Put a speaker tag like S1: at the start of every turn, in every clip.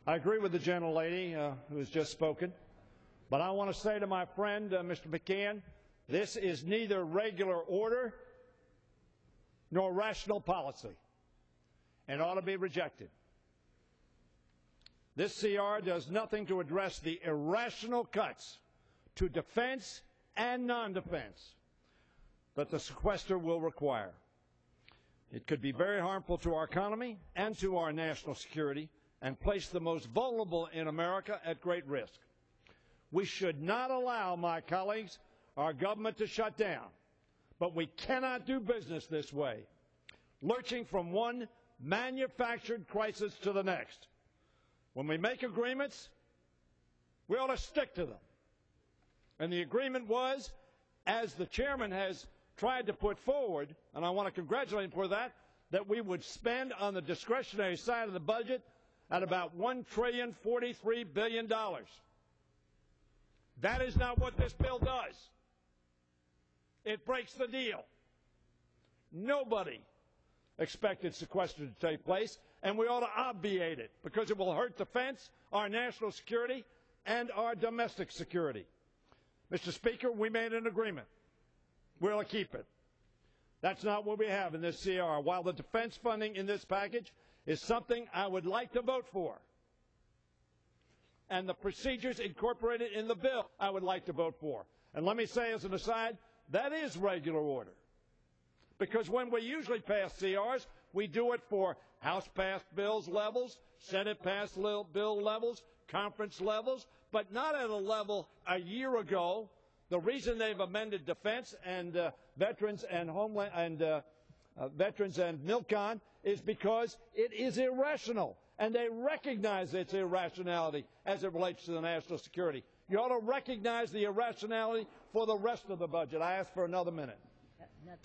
S1: I agree with the gentlelady who has just spoken, but I want to say to my friend, Mr. McKeon, this is neither regular order nor rational policy and ought to be rejected. This CR does nothing to address the irrational cuts to defense and non-defense that the sequester will require. It could be very harmful to our economy and to our national security and place the most vulnerable in America at great risk. We should not allow, my colleagues, our government to shut down, but we cannot do business this way, lurching from one manufactured crisis to the next. When we make agreements, we ought to stick to them. And the agreement was, as the chairman has tried to put forward, and I want to congratulate him for that, that we would spend on the discretionary side of the budget at about $1,043 billion. That is not what this bill does. It breaks the deal. Nobody expected sequester to take place, and we ought to obviate it because it will hurt defense, our national security, and our domestic security. Mr. Speaker, we made an agreement. We'll keep it. That's not what we have in this CR. While the defense funding in this package is something I would like to vote for, and the procedures incorporated in the bill I would like to vote for. And let me say as an aside, that is regular order. Because when we usually pass CRs, we do it for House-passed bills levels, Senate-passed bill levels, conference levels, but not at a level a year ago. The reason they've amended defense and veterans and veterans and McKeon is because it is irrational, and they recognize its irrationality as it relates to the national security. You ought to recognize the irrationality for the rest of the budget. I ask for another minute.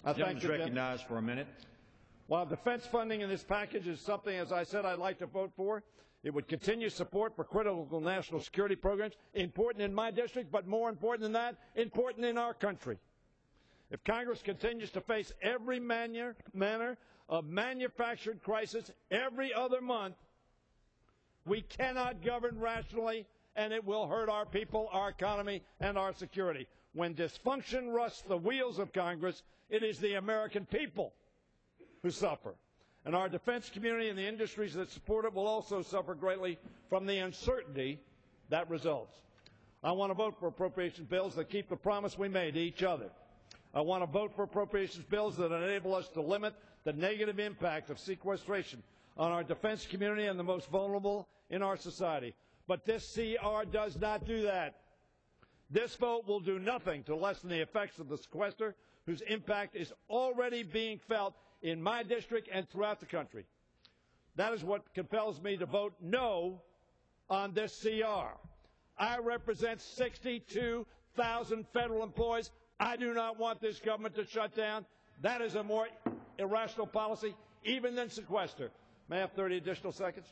S2: The gentleman is recognized for a minute.
S1: While defense funding in this package is something, as I said, I'd like to vote for, it would continue support for critical national security programs, important in my district, but more important than that, important in our country. If Congress continues to face every manner of manufactured crisis every other month, we cannot govern rationally, and it will hurt our people, our economy, and our security. When dysfunction rusts the wheels of Congress, it is the American people who suffer. And our defense community and the industries that support it will also suffer greatly from the uncertainty that results. I want to vote for appropriations bills that keep the promise we made to each other. I want to vote for appropriations bills that enable us to limit the negative impact of sequestration on our defense community and the most vulnerable in our society. But this CR does not do that. This vote will do nothing to lessen the effects of the sequester, whose impact is already being felt in my district and throughout the country. That is what compels me to vote no on this CR. I represent 62,000 federal employees. I do not want this government to shut down. That is a more irrational policy, even than sequester. May I have 30 additional seconds?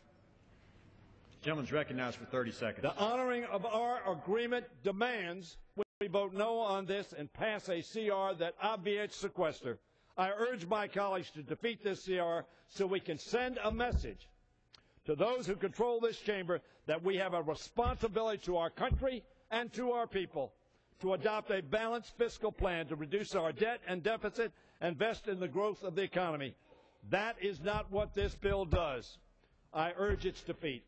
S2: The gentleman is recognized for 30 seconds.
S1: The honoring of our agreement demands we vote no on this and pass a CR that obviates sequester. I urge my colleagues to defeat this CR so we can send a message to those who control this chamber that we have a responsibility to our country and to our people to adopt a balanced fiscal plan to reduce our debt and deficit and invest in the growth of the economy. That is not what this bill does. I urge its defeat.